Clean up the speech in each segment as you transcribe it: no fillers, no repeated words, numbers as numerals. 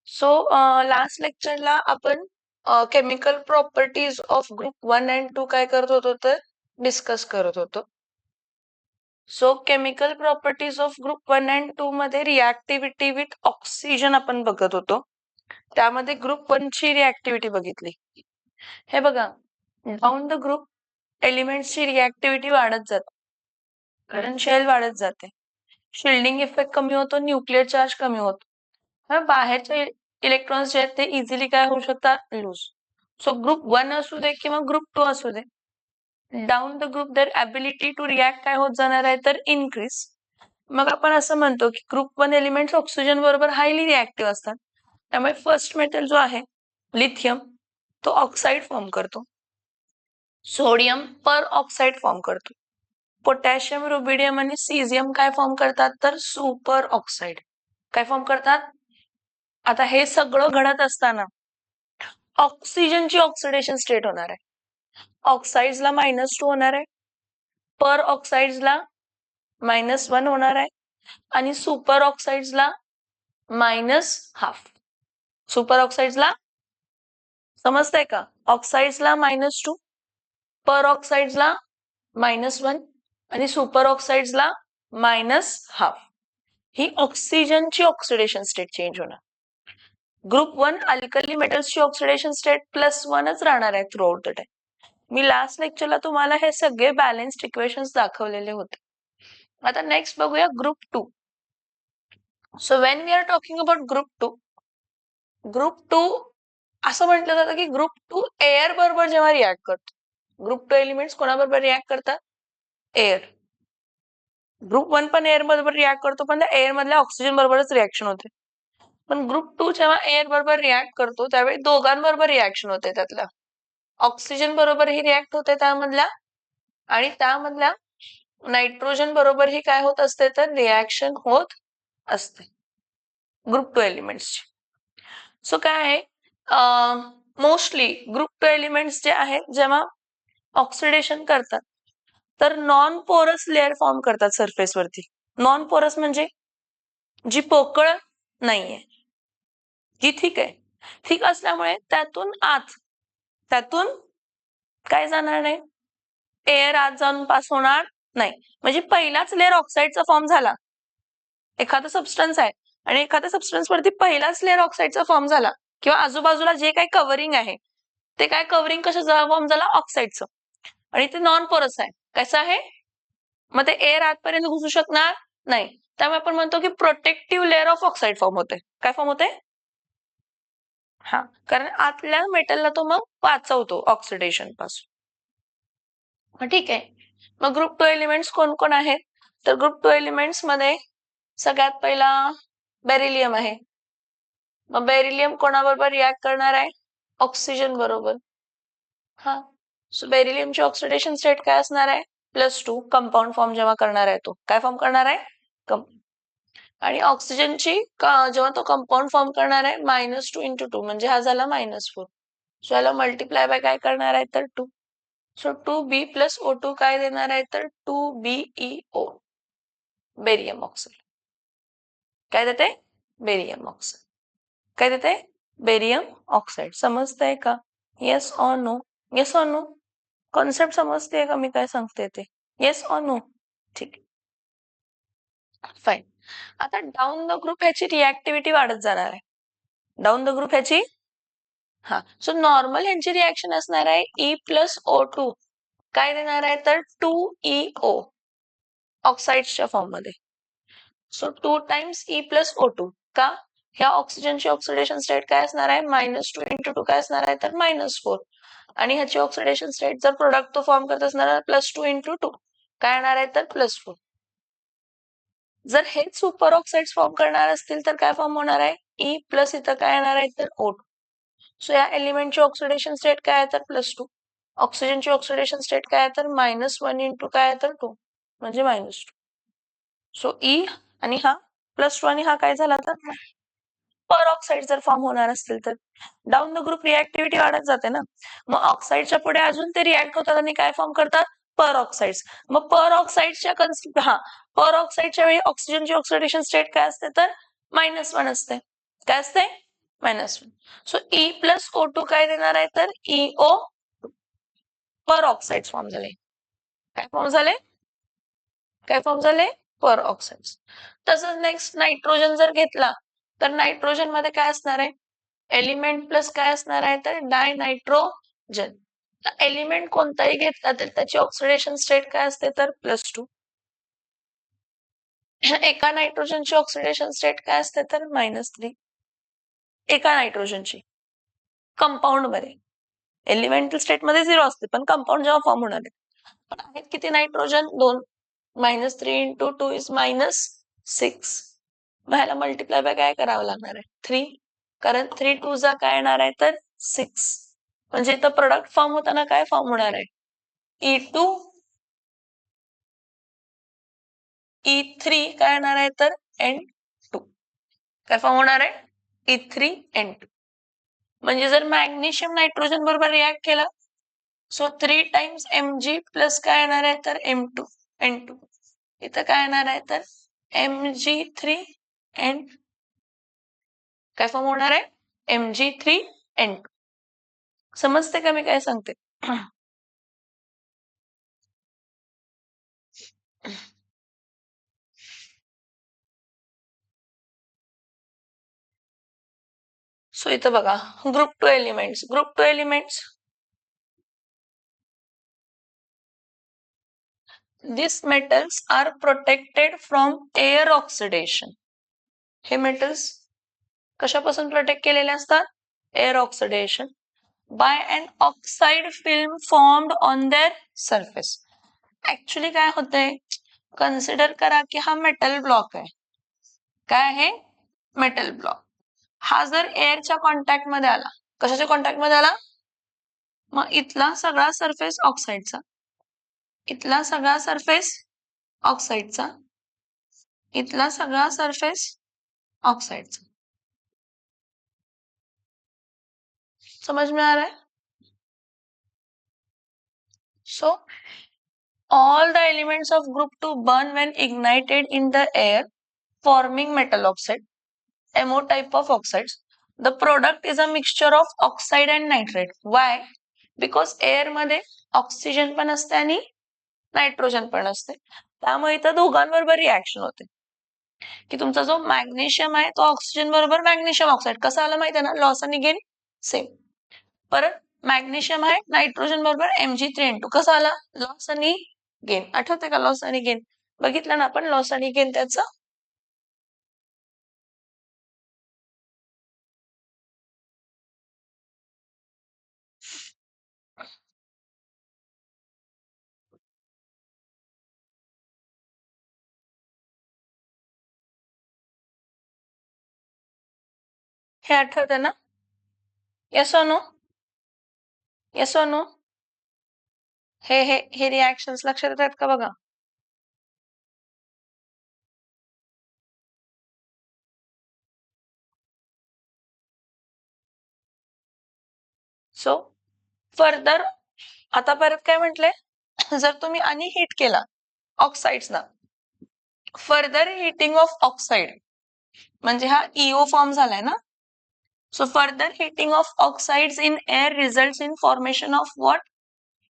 So last लेक्चरला आपण chemical properties of group 1 and 2 काय करत होतो तर डिस्कस करत होतो. So chemical properties of group 1 and 2 मध्ये रिॲक्टिव्हिटी विथ ऑक्सिजन आपण बघत होतो. त्यामध्ये ग्रुप 1 ची रिॲक्टिव्हिटी बघितली. हे बघा, डाऊन द ग्रुप एलिमेंट्सची रिॲक्टिव्हिटी वाढत जाते, कारण शेल वाढत जाते, शिल्डिंग इफेक्ट कमी होतो, न्यूक्लिअर चार्ज कमी होतो, बाहेरचे इलेक्ट्रॉन्स जे आहेत ते इझिली काय होऊ शकतात, लूज. सो ग्रुप 1 असू दे किंवा ग्रुप 2 असू दे, down the group their ability to react काय होत जाणार आहे तर इनक्रीज. मग आपण असं म्हणतो की ग्रुप 1 एलिमेंट्स ऑक्सिजन बरोबर हायली रिॲक्टिव्ह असतात. त्यामुळे फर्स्ट मेटल जो आहे लिथियम तो ऑक्साईड फॉर्म करतो, सोडियम पर ऑक्साईड फॉर्म करतो, पोटॅशियम, रुबिडियम आणि सीझियम काय फॉर्म करतात तर सुपर ऑक्साईड काय फॉर्म करतात. आता हे सगळं घडत असताना ऑक्सिजनची ऑक्सिडेशन स्टेट होणार आहे. ऑक्साइड्सला -2 होणार आहे, पर ऑक्साइड्सला -1 होणार आहे आणि सुपर ऑक्साइड्सला -½ सुपर ऑक्साइड्सला समजतंय का, ऑक्साइड्सला -2, पर ऑक्साइड्सला -1 आणि सुपर ऑक्साइड्सला -½ ही ऑक्सिजनची ऑक्सिडेशन स्टेट चेंज होणार. ग्रुप 1 अल्कली मेटल्सची ऑक्सिडेशन स्टेट +1च राहणार आहे थ्रू आउट द टाइम. मी लास्ट लेक्चरला तुम्हाला हे सगळे बॅलन्स्ड इक्वेशन्स दाखवलेले होते. आता नेक्स्ट बघूया group 2. So when we are talking about group 2 असं म्हटलं जातं की ग्रुप 2 एअर बरोबर जेव्हा रिॲक्ट करतो, ग्रुप 2 एलिमेंट्स कोणाबरोबर रिॲक्ट करतात, एअर. ग्रुप 1 पण एअर बरोबर रिॲक्ट करतो, पण त्या एअर मधल्या ऑक्सिजन बरोबरच रिॲक्शन होते. पण ग्रुप 2 जेव्हा एअर बरोबर रिॲक्ट करतो त्यावेळी दोघांबरोबर रिॲक्शन होते, त्यातल्या ऑक्सिजन बरोबर ही रिॲक्ट होते त्यामधल्या, आणि त्यामधल्या नायट्रोजन बरोबर ही काय होत असते तर रिॲक्शन होत असते ग्रुप 2 एलिमेंट्सची. सो काय आहे, मोस्टली ग्रुप 2 एलिमेंट्स जे आहेत जेव्हा ऑक्सिडेशन करतात तर नॉन पोरस लेअर फॉर्म करतात सरफेस वरती. नॉन पोरस म्हणजे जी पोकळ नाहीये, जी ठीक आहे. ठीक असल्यामुळे त्यातून काय जाणार नाही, एअर आत जाऊन पास होणार नाही. म्हणजे पहिलाच लेअर ऑक्साईडचा फॉर्म झाला, एखादा सबस्टन्स आहे आणि एखाद्या सबस्टन्स वरती पहिलाच लेअर ऑक्साईडचा फॉर्म झाला, किंवा आजूबाजूला जे काही कव्हरिंग आहे ते काय कव्हरिंग कसं फॉर्म झाला, ऑक्साईडचं, आणि ते नॉन पोरस आहे. कसं आहे, मग ते एअर आतपर्यंत घुसू शकणार नाही. त्यामुळे आपण म्हणतो की protective layer of oxide form होते. काय फॉर्म होते, हा, कारण आतल्या मेटलला तो मग वाचवतो ऑक्सिडेशन पासून. ठीक आहे. मग ग्रुप 2 एलिमेंट्स कोण कोण आहेत तर ग्रुप 2 एलिमेंट्स मध्ये सगळ्यात पहिला बेरिलियम आहे. मग बेरिलियम कोणाबरोबर रिॲक्ट करणार आहे, ऑक्सिजन बरोबर. हा, सो बेरिलियमची ऑक्सिडेशन स्टेट काय असणार आहे, +2. कंपाऊंड फॉर्म जेव्हा करणार आहे तो काय फॉर्म करणार आहे, आणि ऑक्सिजनची जेव्हा तो कंपाऊंड फॉर्म करणार आहे -2 × 2 म्हणजे हा झाला -4. सो याला मल्टिप्लाय बाय काय करणार आहे तर 2. सो 2B + O2 काय देणार आहे तर 2BeO, बेरियम ऑक्साईड. काय देते, बेरियम ऑक्साईड. काय देते, बेरियम ऑक्साईड. समजतंय का, yes or no, yes or no, concept समजते का मी काय सांगते ते, येस ऑर नो. ठीक, फाईन. आता डाऊन द ग्रुप ह्याची रिॲक्टिव्हिटी वाढत जाणार आहे. डाऊन द ग्रुप ह्याची, हा, सो नॉर्मल ह्यांची रिॲक्शन असणार आहे E + O2 काय देणार आहे तर 2EO ऑक्साईड्सच्या फॉर्म मध्ये. सो 2 टाइम्स E + O2 का, ह्या ऑक्सिजनची ऑक्सिडेशन स्टेट काय असणार आहे, -2 × 2 काय असणार आहे तर -4, आणि ह्याची ऑक्सिडेशन स्टेट जर प्रोडक्ट तो फॉर्म करत असणार आहे +2 × 2 काय येणार आहे तर +4. जर हेच सुपर ऑक्साइड्स फॉर्म करणार असतील तर काय फॉर्म होणार आहे, E + इथं काय येणार आहे तर O2. सो या एलिमेंटची ऑक्सिडेशन स्टेट काय आहे तर +2, ऑक्सिजनची ऑक्सिडेशन स्टेट काय आहे तर -1 × काय आहे तर 2 म्हणजे -2. सो E आणि हा +2 आणि हा काय झाला तर पर ऑक्साईड जर फॉर्म होणार असतील तर डाऊन द ग्रुप रिॲक्टिव्हिटी वाढत जाते ना. मग ऑक्साईडच्या पुढे अजून ते रिॲक्ट होतात आणि काय फॉर्म करतात, पर ऑक्साइड्स. मग पर ऑक्साइडच्या पर ऑक्साइडच्या वेळी ऑक्सिजनची ऑक्सिडेशन स्टेट काय असते तर -1 असते. काय असते? -1. सो E+O2 काय देणार आहे तर EO पर ऑक्साइड फॉर्म झाले. काय फॉर्म झाले? काय फॉर्म झाले? पर ऑक्साइड. तसंच नेक्स्ट नायट्रोजन जर घेतला तर नायट्रोजन मध्ये काय असणार आहे? एलिमेंट प्लस काय असणार आहे तर डायनायट्रोजन. एलिमेंट कोणताही घेतला तर त्याची ऑक्सिडेशन स्टेट काय असते तर +2. एका नायट्रोजनची ऑक्सिडेशन स्टेट काय असते तर -3. एका नायट्रोजनची कंपाऊंड मध्ये. एलिमेंटल स्टेट मध्ये 0 असते पण कंपाऊंड जेव्हा फॉर्म होणार आहे. पण आहेत किती नायट्रोजन? 2. -3 × 2 इज -6. ह्याला मल्टिप्लाय बाय काय करावं लागणार आहे? 3. कारण 3 2 जा काय येणार आहे तर 6. म्हणजे इथं प्रोडक्ट फॉर्म होताना काय फॉर्म होणार आहे? E2 E3 काय येणार आहे तर N2. काय फॉर्म होणार आहे? E3N2. म्हणजे जर मॅग्नेशियम नायट्रोजन बरोबर रिॲक्ट केला सो 3 टाइम्स Mg प्लस काय येणार आहे तर M2 N2. इथं काय येणार आहे तर Mg3N. काय फॉर्म होणार आहे? Mg3N2. समजते का मी काय सांगते? सो इथं बघा group 2 elements. Group 2 elements these metals are protected from air oxidation. हे मेटल्स कशापासून प्रोटेक्ट केलेले असतात? Air oxidation by an oxide film formed on their surface. Actually काय होतंय? कन्सिडर करा की हा मेटल ब्लॉक आहे. काय आहे? Metal block. हा जर एअरच्या कॉन्टॅक्ट मध्ये आला, कशाच्या कॉन्टॅक्ट मध्ये आला? मग इथला सगळा सरफेस ऑक्साइडचा, इथला सगळा सरफेस ऑक्साइडचा, इथला सगळा सरफेस ऑक्साइडचा. समझ में आ रहा है? So all the elements of group 2 burn when ignited in the air, forming metal oxide, MO type of oxides. The product is a mixture of oxide and nitrate. Why? Because air मध्ये oxygen पण असते आणि nitrogen पण असते. त्यामुळे इथं दोघांबरोबर reaction होते की तुमचा जो मॅग्नेशियम आहे तो ऑक्सिजन बरोबर मॅग्नेशियम ऑक्साइड कसा आला माहिती आहे ना? लॉस आणि गेन सेम. परत मॅग्नेशियम आहे नायट्रोजन बरोबर Mg3N2 कसा आला? लॉस आणि गेन. आठवते का लॉस आणि गेन? बघितलं ना आपण लॉस आणि गेन त्याचा. हे आठवते ना? Yes or no? Yes or no? हे रिॲक्शन्स लक्षात येतात का बघा? सो फर्दर आता परत काय म्हटले? जर तुम्ही आणि हीट केला ऑक्साइड्सना, फर्दर हिटिंग ऑफ ऑक्साइड म्हणजे हा EO फॉर्म झालाय ना. So further heating of oxides in air results in formation of what?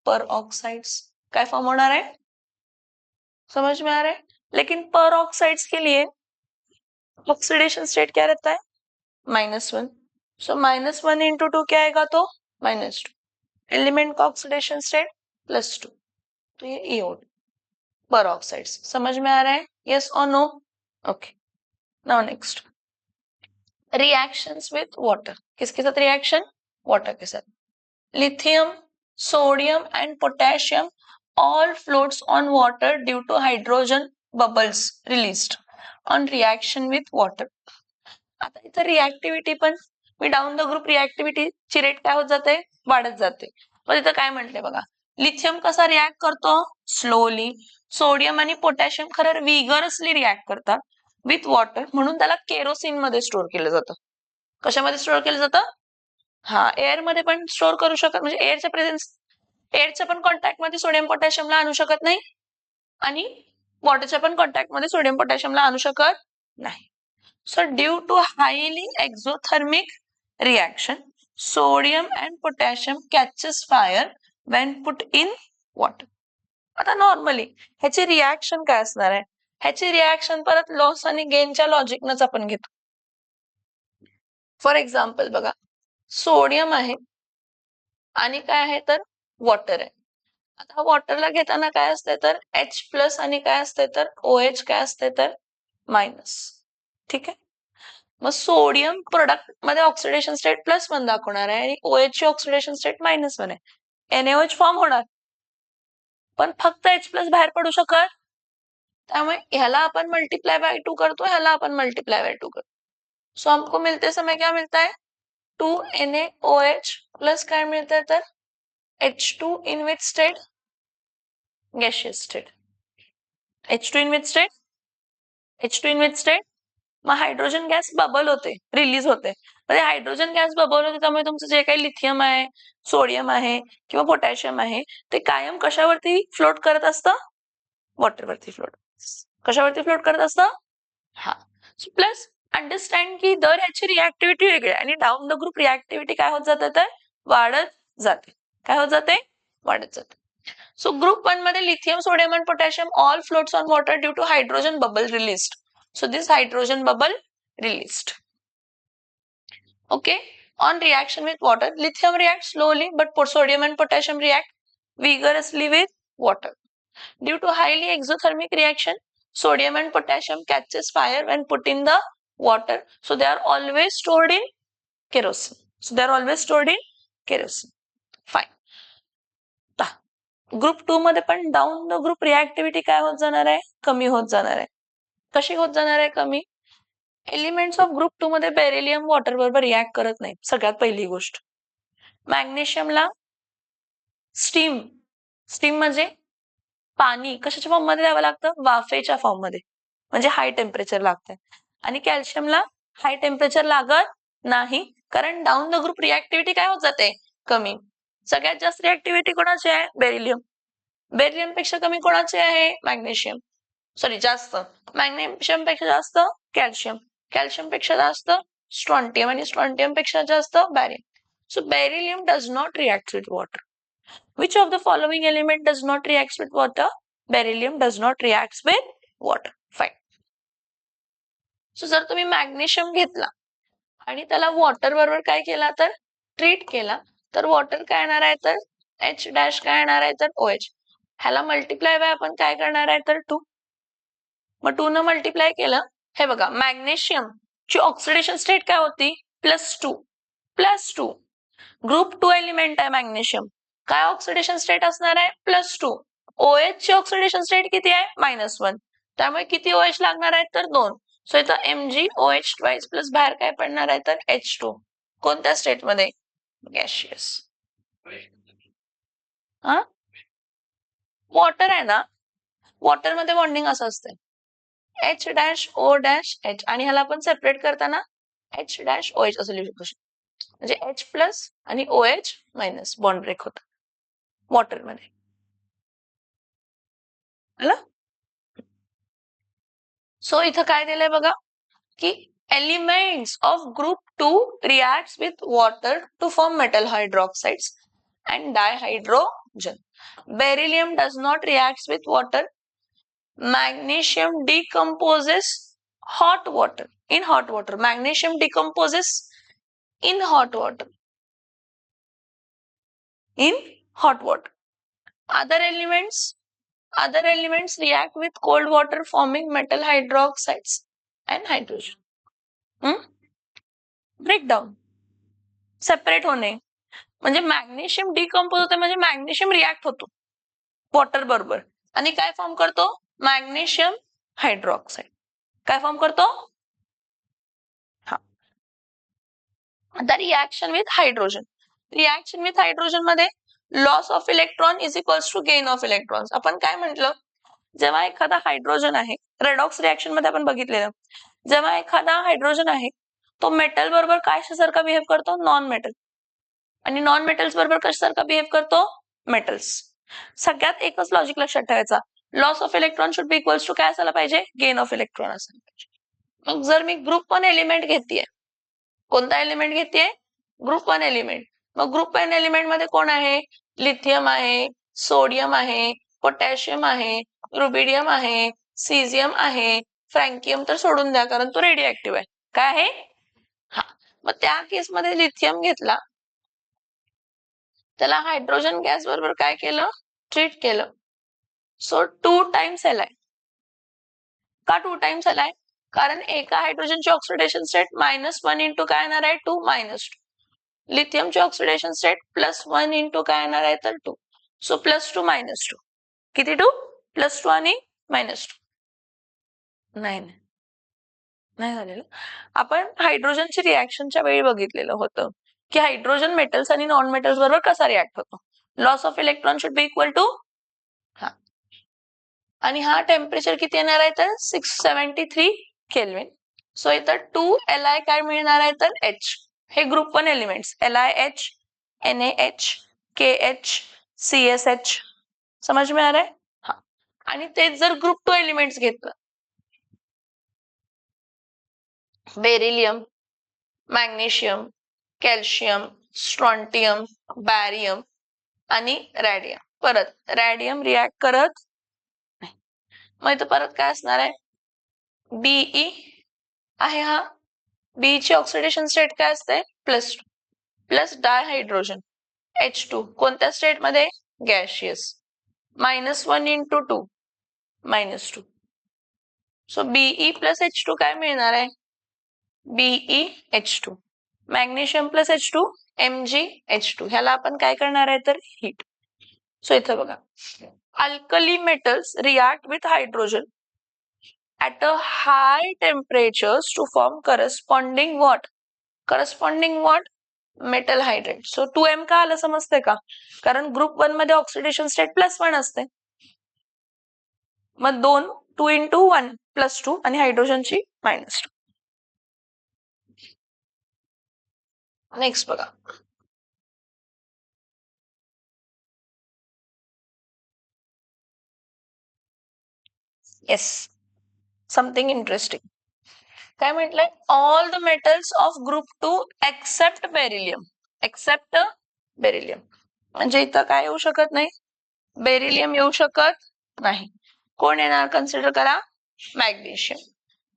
Peroxides. काय फॉर्म होणार है? समझ में आ रहा है? लेकिन पर ऑक्साइड्स के लिए ऑक्सीडेशन स्टेट क्या रहता है? -1. सो -1 × 2 क्या आएगा तो? -2. एलिमेंट का ऑक्सीडेशन स्टेट +2. तो ये EO पर ऑक्साइड्स. समझ में आ रहा है? यस और no? Okay. Now next reactions with water. किसके साथ रिएक्शन? वाटर के साथ. Lithium, sodium and potassium all floats on water due to hydrogen bubbles released on reaction with water. आता इथं रिॲक्टिव्हिटी पण मी डाऊन द ग्रुप रिॲक्टिव्हिटीची रेट काय होत जाते? वाढत जाते. मग इथं काय म्हटलंय बघा, लिथियम कसा रिॲक्ट करतो? स्लोली. सोडियम आणि पोटॅशियम खरं विगरसली रिॲक्ट करतात विथ वॉटर, म्हणून त्याला केरोसिन मध्ये स्टोअर केलं जातं. कशामध्ये स्टोअर केलं जातं? हा, एअर मध्ये पण स्टोअर करू शकत, म्हणजे एअरच्या प्रेझेन्स, एअरच्या पण कॉन्टॅक्ट मध्ये सोडियम पोटॅशियमला आणू शकत नाही आणि वॉटरच्या पण कॉन्टॅक्ट मध्ये सोडियम पोटॅशियमला आणू शकत नाही. So due to highly exothermic reaction, sodium and potassium catches fire when put in water. आता नॉर्मली ह्याची रिॲक्शन काय असणार आहे? ह्याची रिॲक्शन परत लॉस आणि गेनच्या लॉजिकनच आपण घेतो. फॉर एक्झाम्पल बघा, सोडियम आहे आणि काय आहे तर वॉटर आहे. आता वॉटरला घेताना काय असते तर H प्लस आणि काय असते तर OH काय असते तर मायनस. ठीक आहे. मग सोडियम प्रोडक्ट मध्ये ऑक्सिडेशन स्टेट +1 दाखवणार आहे आणि OH ची ऑक्सिडेशन स्टेट -1 आहे. NaOH फॉर्म होणार, पण फक्त H प्लस बाहेर पडू शकत. त्यामुळे ह्याला आपण मल्टीप्लाई बाय 2 करतो, ह्याला आपण मल्टीप्लाई बाय 2 करतो. सो हमको मिलते समय क्या मिलता है 2NaOH प्लस काय मिळतंय तर H2 in which state gaseous state. H2 in which state H2 in which state मग हायड्रोजन गॅस बबल होते, रिलीज होते. म्हणजे हायड्रोजन गॅस बबल होते त्यामुळे तुमचं जे काही लिथियम आहे, सोडियम आहे किंवा पोटॅशियम आहे ते कायम कशावरती फ्लोट करत असतं? वॉटरवरती फ्लोट. कशावरती फ्लोट करत असतं? हा. प्लस अंडरस्टँड की दर ह्याची रिॲक्टिव्हिटी वेगळी आहे आणि डाऊन द ग्रुप रिॲक्टिव्हिटी काय होत जाते तर वाढत जाते. काय होत जाते? वाढत जाते. So group 1 मध्ये lithium, sodium and potassium all floats on water due to hydrogen bubble released. So this hydrogen bubble released. Okay. On reaction with water, lithium reacts slowly, but sodium and potassium react vigorously with water. Due to highly exothermic reaction, sodium and potassium catches fire when put in the water. So they are always stored in kerosene. Fine. Group 2 मध्ये पण down the group रिॲक्टिव्हिटी काय होत जाणार आहे? कमी होत जाणार आहे. कशी होत जाणार आहे कमी? एलिमेंट्स ऑफ ग्रुप 2 मध्ये बेरिलियम वॉटर बरोबर रिॲक्ट करत नाही. सगळ्यात पहिली गोष्ट. मॅग्नेशियमला स्टीम म्हणजे पाणी कशाच्या फॉर्म मध्ये द्यावं लागतं? वाफेच्या फॉर्म मध्ये, म्हणजे हाय टेम्परेचर लागतं. आणि कॅल्शियमला हाय टेम्परेचर लागत नाही, कारण डाऊन द ग्रुप रिॲक्टिव्हिटी काय होत जाते? कमी. सगळ्यात जास्त रिॲक्टिव्हिटी कोणाची आहे? बेरिलियम. बेरिलियम पेक्षा कमी कोणाचे आहे? मॅग्नेशियम. सॉरी जास्त. मॅग्नेशियम पेक्षा जास्त कॅल्शियम. कॅल्शियम पेक्षा जास्त स्ट्रॉन्टियम आणि स्ट्रॉन्टियम पेक्षा जास्त बॅरियम. So beryllium does not react with water. Which of the following element does not react with water? Beryllium does not react with water. Fine. So जर तुम्ही मॅग्नेशियम घेतला आणि त्याला वॉटर बरोबर काय केला तर ट्रीट केला तर वॉटर काय येणार आहे तर H डॅश काय येणार आहे तर OH. ह्याला मल्टिप्लाय बाय आपण काय करणार आहे तर 2. मग 2 न मल्टिप्लाय केलं, हे बघा मॅग्नेशियम ची ऑक्सिडेशन स्टेट काय होती? +2. ग्रुप 2 एलिमेंट आहे मॅग्नेशियम. काय ऑक्सिडेशन स्टेट असणार आहे? +2. OH ची ऑक्सिडेशन स्टेट किती आहे? -1. त्यामुळे किती OH लागणार आहेत तर 2. सो इथं MgOH ट्वाइस प्लस बाहेर काय पडणार आहे तर H2. कोणत्या स्टेट मध्ये? गॅशियस. हा, वॉटर आहे ना, वॉटर मध्ये बॉन्डिंग असं असते H dash O dash H आणि ह्याला आपण सेपरेट करताना H डॅश OH असं लिहू शकतो. म्हणजे H प्लस आणि OH मायनस बॉन्ड ब्रेक होतं वॉटर मध्ये. सो इथं काय दिलंय बघा की elements of group 2 reacts with water to form metal hydroxides and dihydrogen. Beryllium does not react with water. Magnesium decomposes hot water in hot water. Magnesium decomposes in hot water. Other elements react with cold water forming metal hydroxides and hydrogen. Breakdown, separate होणे, म्हणजे magnesium decompose होते म्हणजे magnesium react होतो water बरोबर आणि काय form करतो? Magnesium hydroxide. काय फॉर्म करतो? हा. आता reaction with hydrogen. Reaction with hydrogen मध्ये loss of electron is equals to gain of electrons. आपण काय म्हटलं? जेव्हा एखादा हायड्रोजन आहे, रेडॉक्स रिॲक्शन मध्ये आपण बघितलेलं, जेव्हा एखादा हायड्रोजन आहे तो मेटल बरोबर कशासारखा बिहेव करतो? Non metal. आणि नॉन मेटल्स बरोबर कशासारखा बिहेव करतो? मेटल्स. सगळ्यात एकच लॉजिक लक्षात ठेवायचा, loss of electron should be equals to काय असायला पाहिजे? गेन ऑफ इलेक्ट्रॉन असायला पाहिजे. मग जर मी ग्रुप 1 एलिमेंट घेतेय, कोणता एलिमेंट घेतेय? Group 1 element. मग ग्रुप 1 एलिमेंट मध्ये कोण आहे? लिथियम आहे, सोडियम आहे, पोटॅशियम आहे, रुबिडियम आहे, सीझियम आहे, फ्रँकियम तर सोडून द्या कारण तो रेडिओ ऍक्टिव्ह आहे. काय आहे? हा. मग त्या केसमध्ये लिथियम घेतला, त्याला हायड्रोजन गॅस बरोबर काय केलं? ट्रीट केलं. So 2 times Li. का 2 टाइम्स Li? कारण एका हायड्रोजनची ऑक्सिडेशन स्टेट -1 इंटू काय येणार आहे? 2 -2. लिथियमची ऑक्सिडेशन स्टेट +1 इंटू काय येणार आहे? तर 2. सो +2 -2. किती 2? +2 आणि -2. नाही नाही झालेलं. आपण हायड्रोजनची रिॲक्शनच्या वेळी बघितलेलं होतं की हायड्रोजन मेटल्स आणि नॉन मेटल्स बरोबर कसा रिॲक्ट होतो. Loss of electron should be equal to हा, आणि हा टेम्परेचर किती येणार आहे? तर 673 केल्विन. सो इथं 2Li काय मिळणार आहे? तर H. हे group 1 elements LiH, NaH, KH, CSH. समज में आ रहा है? हा. आणि तेच जर ग्रुप 2 एलिमेंट्स घेतलं, बेरिलियम, मॅग्नेशियम, कॅल्शियम, स्ट्रॉन्टियम, बॅरियम आणि रॅडियम. परत रॅडियम रिॲक्ट करत नाही. मग इथं परत काय असणार आहे? Be आहे. हा बी ची ऑक्सिडेशन स्टेट काय असते? +2 प्लस डायहायड्रोजन H2 कोणत्या स्टेट मध्ये? Gaseous. -1 into 2 -2. So Be plus H2 काय मिळणार आहे? BeH2. Magnesium plus H2 MgH2. ह्याला आपण काय करणार आहे? तर हीट. सो इथं बघा, alkali metals react with hydrogen at a high temperatures to form corresponding what? Corresponding what? Metal hydrate. So 2M का आलं समजते का? कारण ग्रुप 1 मध्ये ऑक्सिडेशन स्टेट +1 असते. मग 2 इंटू 1 +2 आणि हायड्रोजनची -2. नेक्स्ट बघा, येस, समथिंग इंटरेस्टिंग. काय म्हटलंय? All the metals of group 2 except beryllium. Except beryllium म्हणजे इथं काय येऊ शकत नाही? बेरिलियम येऊ शकत नाही. कोण येणार? कन्सिडर करा, मॅग्नेशियम.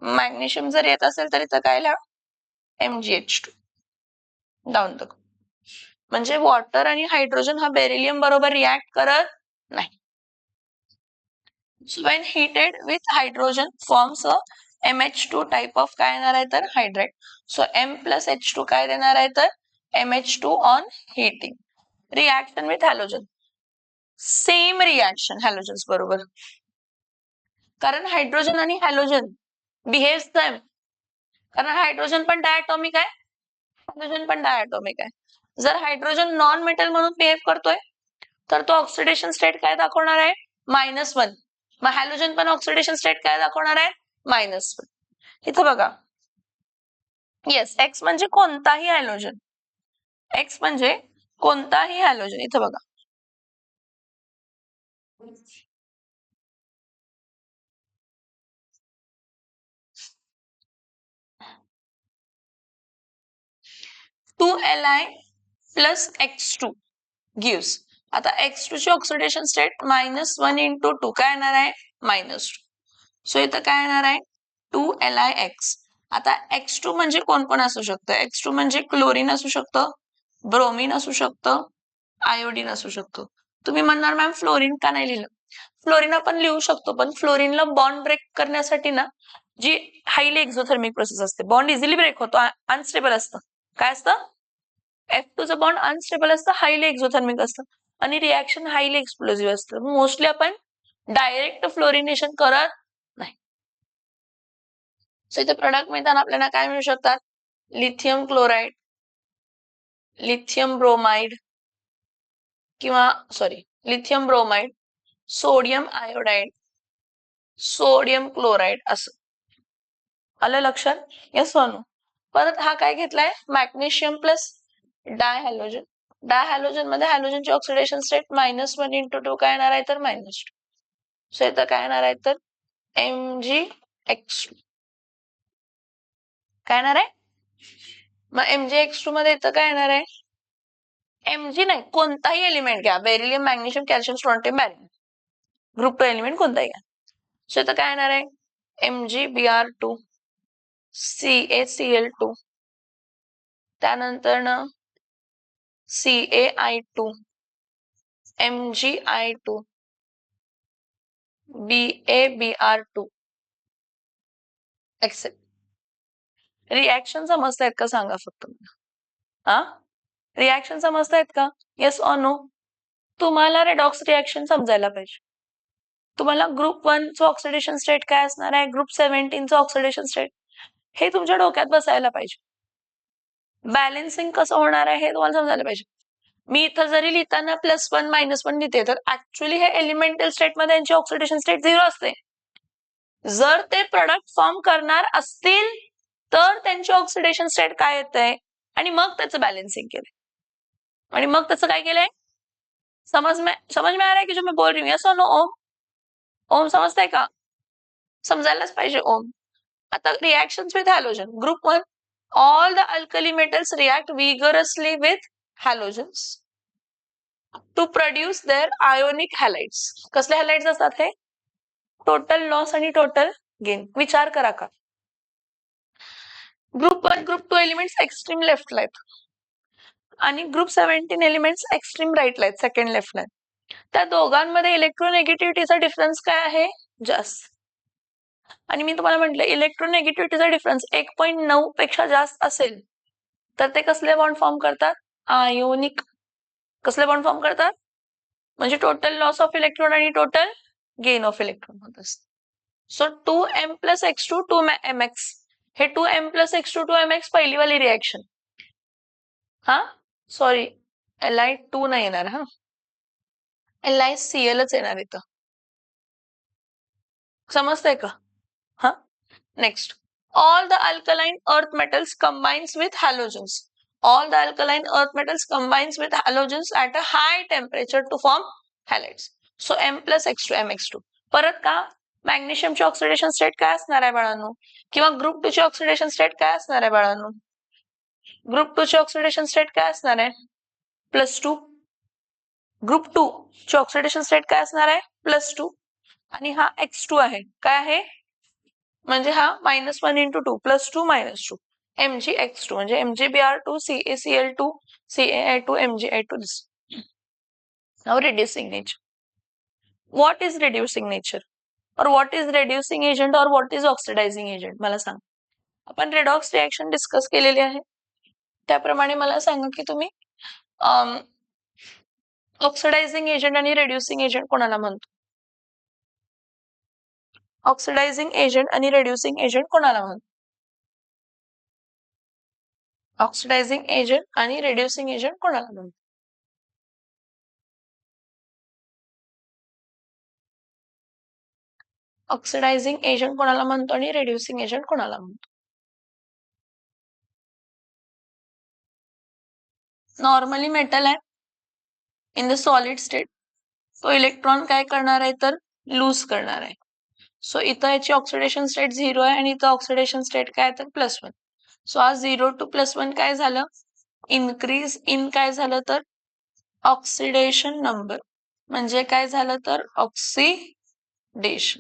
मॅग्नेशियम जर येत असेल तर इथं काय लिहा? MgH2. Down the. म्हणजे वॉटर आणि हायड्रोजन हा बेरिलियम बरोबर रिॲक्ट करत नाही. So when heated with hydrogen forms a MH2 type of काय येणार आहे? तर hydrate. So M plus H2 काय देणार आहे? तर MH2 on heating. Reaction with halogen, same reaction halogens बरोबर. कारण हायड्रोजन आणि हॅलोजन बिहेव्स सेम. कारण हायड्रोजन पण डायटॉमिक आहे, हायड्रोजन पण डायटॉमिक आहे. जर हायड्रोजन नॉन मेटल म्हणून बिहेव करतोय तर तो ऑक्सिडेशन स्टेट काय दाखवणार आहे? -1. मग हॅलोजन पण ऑक्सिडेशन स्टेट काय दाखवणार आहे? -1. इथं बघा, येस, एक्स म्हणजे कोणताही हॅलोजन. एक्स म्हणजे कोणताही हॅलोजन. इथं बघा, Li plus X2 gives. आता X2 ची ऑक्सिडेशन स्टेट -1 इंटू 2 काय येणार आहे? -2. सो इथं काय येणार आहे? 2LiX. आता X2 म्हणजे कोण कोण असू शकतं? X2 म्हणजे क्लोरीन असू शकतं, ब्रोमीन असू शकतं, आयोडीन असू शकतो. तुम्ही म्हणणार मॅम फ्लोरीन का नाही लिहिलं? फ्लोरीन आपण लिहू शकतो, पण फ्लोरीनला बॉन्ड ब्रेक करण्यासाठी ना जी हायली एक्झोथर्मिक प्रोसेस असते, बॉन्ड इझिली ब्रेक होतो, अनस्टेबल असतं. काय असतं? F2 चं बॉन्ड अनस्टेबल असतं, हायली एक्झोथर्मिक असतं आणि रिॲक्शन हायली एक्सप्लोजिव्ह असतं. मोस्टली आपण डायरेक्ट फ्लोरिनेशन करत नाही. सो इथे प्रोडक्ट मिळताना आपल्याला काय मिळू शकतात? लिथियम क्लोराईड, लिथियम ब्रोमाइड किंवा lithium bromide, sodium iodide, sodium chloride असं. आलं लक्षात? Yes no? परत हा काय घेतलाय? Magnesium plus डायहॅलोजन. डायहॅलोजन मध्ये हॅलोजनची ऑक्सिडेशन स्टेट -1 इंटू 2 काय येणार आहे? तर -2. सो इथं काय येणार आहे? तर Mgx2. काय येणार आहे? मग MgX2 मध्ये इथं काय येणार आहे? Mg नाही, कोणताही एलिमेंट घ्या, beryllium, magnesium, calcium, strontium, barium, group 2 element कोणताही घ्या. सो इथं काय येणार आहे? MgBr2, CaCl2, त्यानंतर CaI2, MgI2, BaBr2, accept. Reaction समजतायत का सांगा फक्त मला. हा, रिएक्शन समजतायत का? Yes or no? तुम्हाला रेडॉक्स रिएक्शन समजायला पाहिजे. तुम्हाला ग्रुप 1 चं ऑक्सिडेशन स्टेट काय असणार आहे, ग्रुप 17 चं ऑक्सिडेशन स्टेट, हे तुमच्या डोक्यात बसायला पाहिजे. बॅलन्सिंग कसं होणार आहे हे तुम्हाला समजायला पाहिजे. मी इथं जरी लिहिताना +1 -1 लिहिते तर ऍक्च्युअली हे एलिमेंटल स्टेटमध्ये यांची ऑक्सिडेशन स्टेट 0 असते. जर ते प्रोडक्ट फॉर्म करणार असतील तर त्यांची ऑक्सिडेशन स्टेट काय येतंय आणि मग त्याचं बॅलन्सिंग केलंय. आणि मग त्याचं काय केलंय? समझ में आ रहा है की जो मैं बोल रही हूँ? यस और नो? ओम, ओम समजताय का? समजायलाच पाहिजे ओम. आता reactions with halogen. Group 1, all the alkali metals react vigorously with halogens to produce their ionic halides. कसले हॅलाइड्स असतात हे? टोटल लॉस आणि टोटल गेन. विचार करा का? ग्रुप 1, ग्रुप 2 एलिमेंट्स एक्स्ट्रीम लेफ्टला आहेत आणि ग्रुप 17 एलिमेंट्स एक्स्ट्रीम राईटला आहेत, सेकंड लेफ्टला आहेत. त्या दोघांमध्ये इलेक्ट्रोनेगेटिव्हिटीचा डिफरन्स काय आहे? जास्त. आणि मी तुम्हाला म्हटलं इलेक्ट्रोनेगेटिव्हिटीचा डिफरन्स 1.9 पेक्षा जास्त असेल तर ते कसले बॉन्ड फॉर्म करतात? आयोनिक. कसले बॉन्ड फॉर्म करतात? म्हणजे टोटल लॉस ऑफ इलेक्ट्रॉन आणि टोटल गेन ऑफ इलेक्ट्रॉन होत असते. सो 2m + x2 2mx, हे 2m + x2 2mx पहिली वाली रिएक्शन. हा सॉरी, Li2 नाही येणार, हा LiClच येणार इथं. समजतंय का? हा, next. All the alkaline earth metals combines with halogens. All the alkaline earth metals combines with halogens at a high temperature to form halides. So m + x2 mx2. परत का? मॅग्नेशियमची ऑक्सिडेशन स्टेट काय असणार आहे बाळांनो? किंवा ग्रुप 2 ची oxidation state काय असणार आहे बाळांनो? ग्रुप 2 ची ऑक्सिडेशन स्टेट काय असणार आहे? +2. ग्रुप 2 ची ऑक्सिडेशन स्टेट काय असणार आहे? +2. आणि हा x2 आहे. काय आहे? म्हणजे हा -1 × 2 +2 -2 MgX2 म्हणजे MgBr2 CaCl2 CaI2 MgI2. Now reducing nature. What is reducing nature? Or what is reducing agent or what is oxidizing agent? मला सांग. आपण रेडॉक्स रिएक्शन डिस्कस केलेली आहे. त्याप्रमाणे मला सांगा की तुम्ही ऑक्सिडायझिंग एजंट आणि रेड्युसिंग एजंट कोणाला म्हणतो? ऑक्सिडायझिंग एजंट आणि रेड्युसिंग एजंट कोणाला म्हणतो? ऑक्सिडायझिंग एजंट आणि रेड्युसिंग एजंट कोणाला म्हणतो? ऑक्सिडायझिंग एजंट कोणाला म्हणतो आणि रेड्युसिंग एजंट कोणाला म्हणतो? नॉर्मली मेटल आहे इन द सॉलिड स्टेट, तो इलेक्ट्रॉन काय करणार आहे तर लूज करणार आहे. सो इथं याची ऑक्सिडेशन स्टेट 0 आहे आणि इथं ऑक्सिडेशन स्टेट काय तर +1. सो आज 0 to +1 काय झालं? इन्क्रीज इन काय झालं तर ऑक्सिडेशन नंबर. म्हणजे काय झालं तर oxidation.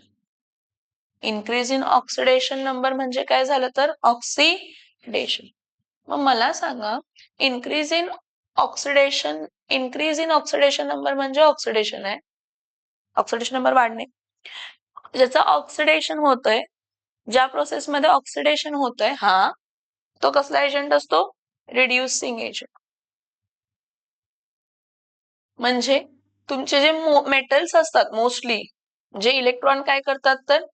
Increase in oxidation number म्हणजे काय झालं तर ऑक्सिडेशन. मग मला सांगा, इन्क्रीज इन ऑक्सिडेशन नंबर म्हणजे ऑक्सिडेशन आहे. ऑक्सिडेशन नंबर वाढणे. ज्याचं ऑक्सिडेशन होतंय, ज्या प्रोसेसमध्ये ऑक्सिडेशन होतंय, हा तो कसला एजंट असतो? Reducing agent. म्हणजे तुमचे जे मेटल्स असतात मोस्टली, जे इलेक्ट्रॉन काय करतात तर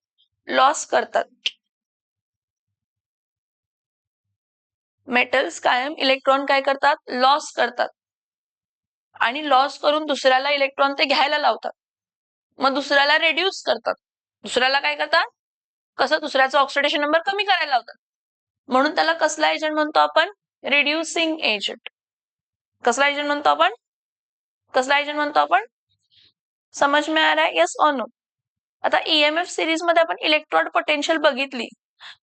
लॉस करतात. मेटल्स कायम इलेक्ट्रॉन काय करतात? लॉस करतात. आणि लॉस करून दुसऱ्याला इलेक्ट्रॉन ते घ्यायला लावतात. मग दुसऱ्याला रेड्यूस करतात. दुसऱ्याला काय करतात? कसं? दुसऱ्याचा ऑक्सिडेशन नंबर कमी करायला लावतात. म्हणून त्याला कसला एजंट म्हणतो आपण? Reducing agent. कसला एजंट म्हणतो आपण? कसला एजंट म्हणतो आपण? समझ में आ रहा है? येस और नो? आता EMF सिरीज मध्ये आपण इलेक्ट्रॉड पोटेन्शियल बघितली.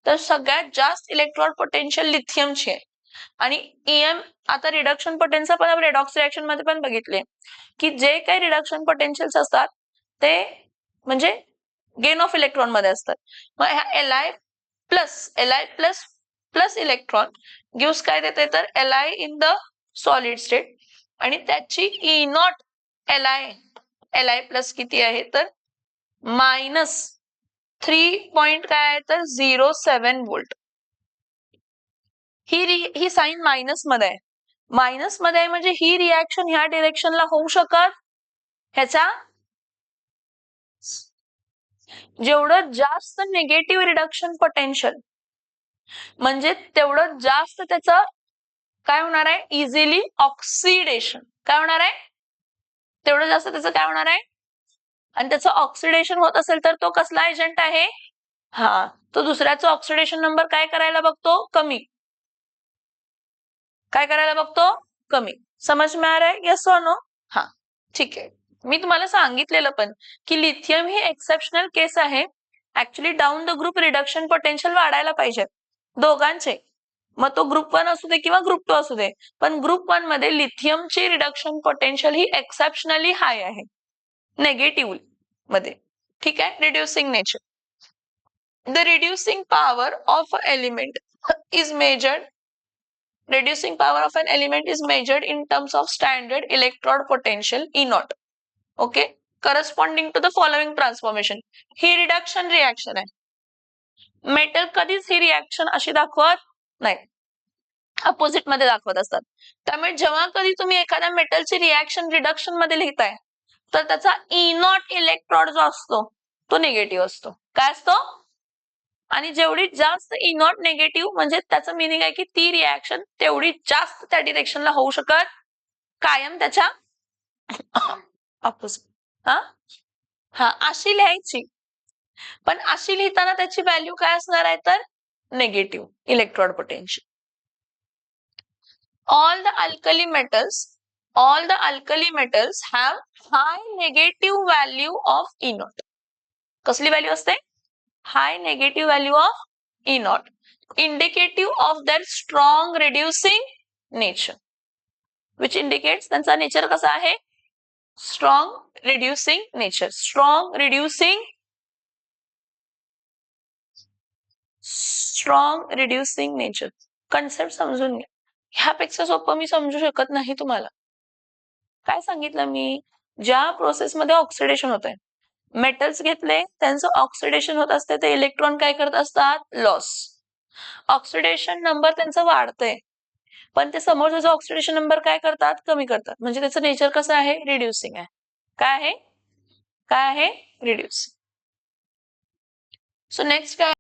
तर सगळ्यात जास्त इलेक्ट्रॉन पोटेन्शियल लिथियमची आहे. आणि ईएम आता रिडक्शन पोटेन्शियल पण आपण रेडॉक्स रिएक्शन मध्ये पण बघितले की जे काही रिडक्शन पोटेन्शियल्स असतात ते म्हणजे गेन ऑफ इलेक्ट्रॉन मध्ये असतात. मग ह्या Li plus plus electron gives काय देते तर Li in the solid state आणि त्याची ई नॉट Li प्लस किती आहे तर -3 पॉइंट काय आहे तर 07 वोल्ट. ही साइन मायनस मध्ये आहे. मायनस मध्ये आहे म्हणजे ही रिएक्शन ह्या डिरेक्शनला होऊ शकत ह्याचा जेवढं जास्त निगेटिव्ह रिडक्शन पोटेन्शियल म्हणजे तेवढं जास्त त्याचं काय होणार आहे इझिली ऑक्सिडेशन. काय होणार आहे तेवढं जास्त त्याचं काय होणार आहे आणि त्याचं ऑक्सिडेशन होत असेल तर तो कसला एजंट आहे हा तो दुसऱ्याचं ऑक्सिडेशन नंबर काय करायला बघतो कमी. काय करायला बघतो कमी. समज में आ रहा है यस और नो. हा ठीक आहे. मी तुम्हाला सांगितलेलं पण की लिथियम ही एक्सेप्शनल केस आहे. Actually down the group reduction potential वाढायला पाहिजे दोघांचे. मग तो ग्रुप 1 असू दे किंवा ग्रुप 2 असू दे पण ग्रुप 1 मध्ये लिथियमची रिडक्शन पोटेन्शियल ही एक्सेप्शनली हाय आहे नेगेटिव्ह मध्ये. ठीक आहे. Reducing nature. The reducing power of element is measured. Reducing power of an element is measured in terms of standard electrode potential E naught. Okay, corresponding to the following transformation. He reduction reaction आहे. Metal कधीच ही reaction अशी दाखवत नाही opposite मध्ये दाखवत असतात. त्यामुळे जेव्हा कधी तुम्ही एखाद्या मेटलची रिएक्शन रिडक्शन मध्ये लिहिताय तर त्याचा ई नॉट इलेक्ट्रोड जो असतो तो निगेटिव्ह असतो. काय असतो आणि जेवढी जास्त ई नॉट नेगेटिव्ह म्हणजे त्याचं मिनिंग आहे की ती रिएक्शन तेवढी जास्त त्या डिरेक्शनला होऊ शकत कायम त्याच्या ऑपोजिट. हा अशी लिहायची पण अशी लिहिताना त्याची व्हॅल्यू काय असणार आहे तर negative electrode potential. all the alkali metals have high negative value of E naught. कसली व्हॅल्यू असते high negative value of E naught, indicative of their strong reducing nature, which indicates त्यांचा नेचर कसा आहे strong reducing nature. strong reducing nature concept समजून घ्या. ह्यापेक्षा सोपं मी समजू शकत नाही तुम्हाला. काय सांगितलं मी ज्या प्रोसेस मध्ये ऑक्सिडेशन होत आहे मेटल्स घेतले त्यांचं ऑक्सिडेशन होत असते ते इलेक्ट्रॉन काय करत असतात लॉस. ऑक्सिडेशन नंबर त्यांचं वाढतंय पण ते समोरचं ऑक्सिडेशन नंबर काय करतात कमी करतात म्हणजे त्याचं नेचर कसं आहे रिड्युसिंग आहे. काय आहे रिड्युसिंग. सो नेक्स्ट काय